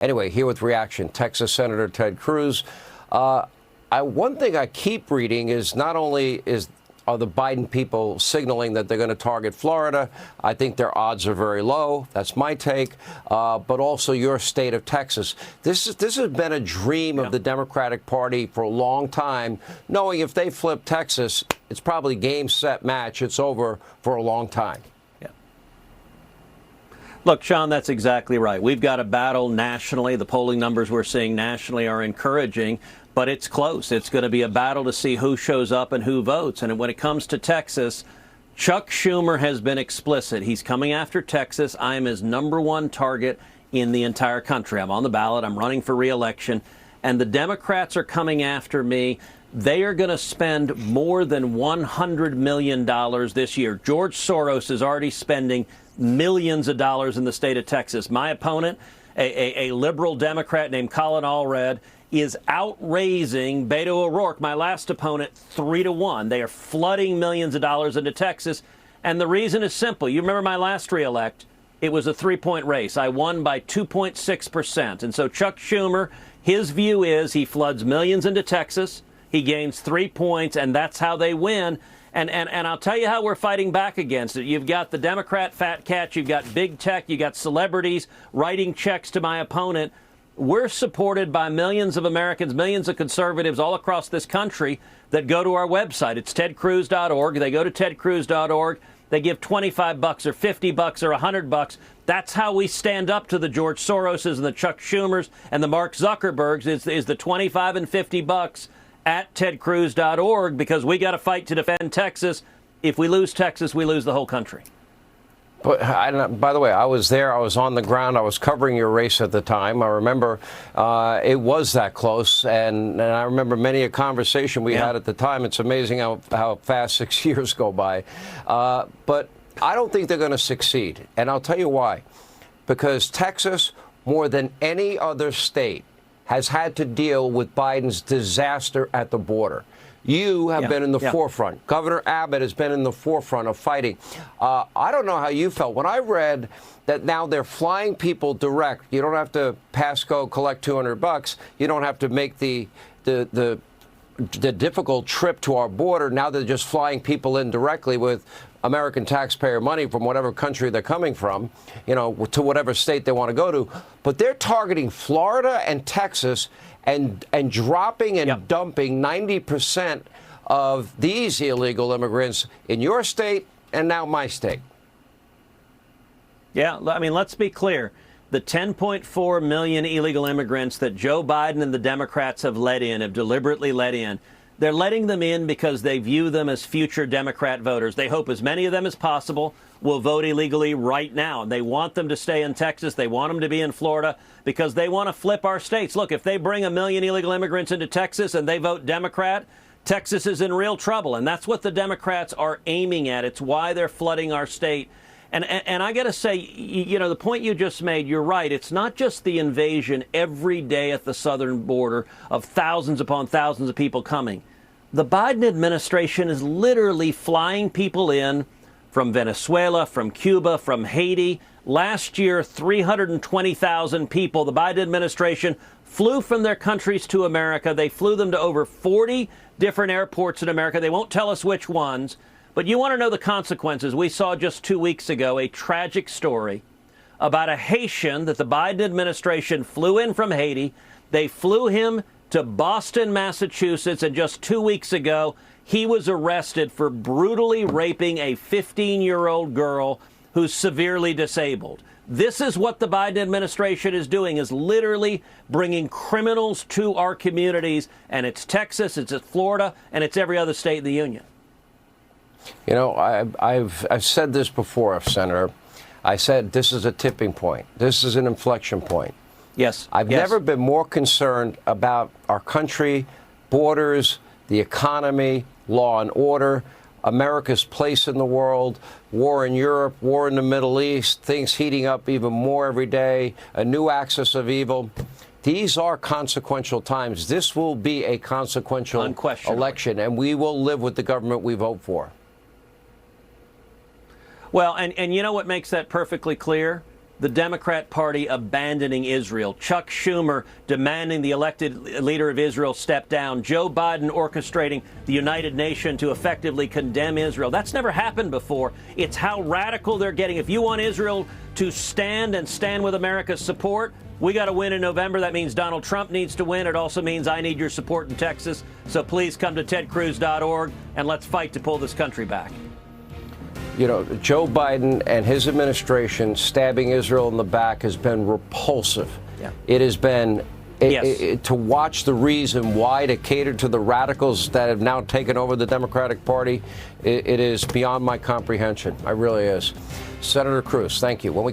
Anyway, here with reaction, Texas Senator Ted Cruz. One thing I keep reading is not only are the Biden people signaling that they're going to target Florida. I think their odds are very low. That's my take. But also your state of Texas. This has been a dream of the Democratic Party for a long time, knowing if they flip Texas, it's probably game, set, match. It's over for a long time. Look, Sean, that's exactly right. We've got a battle nationally. The polling numbers we're seeing nationally are encouraging, but it's close. It's going to be a battle to see who shows up and who votes. And when it comes to Texas, Chuck Schumer has been explicit. He's coming after Texas. I am his #1 target in the entire country. I'm on the ballot. I'm running for re-election. And the Democrats are coming after me. They are going to spend more than $100 million this year. George Soros is already spending millions of dollars in the state of Texas. My opponent, a liberal Democrat named Colin Allred, is outraising Beto O'Rourke, my last opponent, 3-1. They are flooding millions of dollars into Texas. And the reason is simple. You remember my last reelect? It was a 3-point race. I won by 2.6%. And so Chuck Schumer, his view is he floods millions into Texas. He gains 3 points, and that's how they win. And I'll tell you how we're fighting back against it. You've got the Democrat fat cats, you've got big tech, you've got celebrities writing checks to my opponent. We're supported by millions of Americans, millions of conservatives all across this country that go to our website. It's tedcruz.org. They go to tedcruz.org. They give $25 or $50 or $100. That's how we stand up to the George Soroses and the Chuck Schumers and the Mark Zuckerbergs is the $25 and $50 at tedcruz.org, because we got to fight to defend Texas. If we lose Texas, we lose the whole country. But by the way, I was there. I was on the ground. I was covering your race at the time. I remember it was that close. And I remember many a conversation we had at the time. It's amazing how fast 6 years go by. But I don't think they're going to succeed. And I'll tell you why. Because Texas, more than any other state, has had to deal with Biden's disaster at the border. You have been in the forefront. Governor Abbott has been in the forefront of fighting. I don't know how you felt. When I read that now they're flying people direct, you don't have to pass go, collect $200. You don't have to make the difficult trip to our border. Now they're just flying people in directly with American taxpayer money from whatever country they're coming from, to whatever state they want to go to. But they're targeting Florida and Texas and dropping and dumping 90% of these illegal immigrants in your state and now my state. Yeah, I mean, let's be clear. The 10.4 million illegal immigrants that Joe Biden and the Democrats have deliberately let in, they're letting them in because they view them as future Democrat voters. They hope as many of them as possible will vote illegally right now. And they want them to stay in Texas. They want them to be in Florida because they want to flip our states. Look, if they bring 1 million illegal immigrants into Texas and they vote Democrat, Texas is in real trouble. And that's what the Democrats are aiming at. It's why they're flooding our state. And I got to say, the point you just made, you're right. It's not just the invasion every day at the southern border of thousands upon thousands of people coming. The Biden administration is literally flying people in from Venezuela, from Cuba, from Haiti. Last year, 320,000 people, the Biden administration flew from their countries to America. They flew them to over 40 different airports in America. They won't tell us which ones. But you want to know the consequences. We saw just 2 weeks ago a tragic story about a Haitian that the Biden administration flew in from Haiti. They flew him to Boston, Massachusetts, and just 2 weeks ago, he was arrested for brutally raping a 15-year-old girl who's severely disabled. This is what the Biden administration is doing, is literally bringing criminals to our communities, and it's Texas, it's Florida, and it's every other state in the union. I've said this before, Senator. I said this is a tipping point. This is an inflection point. Yes. I've never been more concerned about our country, borders, the economy, law and order, America's place in the world, war in Europe, war in the Middle East, things heating up even more every day, a new axis of evil. These are consequential times. This will be a consequential election, and we will live with the government we vote for. Well, and you know what makes that perfectly clear? the Democrat Party abandoning Israel, Chuck Schumer demanding the elected leader of Israel step down, Joe Biden orchestrating the United Nations to effectively condemn Israel. That's never happened before. It's how radical they're getting. If you want Israel to stand with America's support, we got to win in November. That means Donald Trump needs to win. It also means I need your support in Texas. So please come to tedcruz.org and let's fight to pull this country back. You know, Joe Biden and his administration stabbing Israel in the back has been repulsive. Yeah. It has been to watch the reason why to cater to the radicals that have now taken over the Democratic Party. It is beyond my comprehension. It really is. Senator Cruz, thank you. When we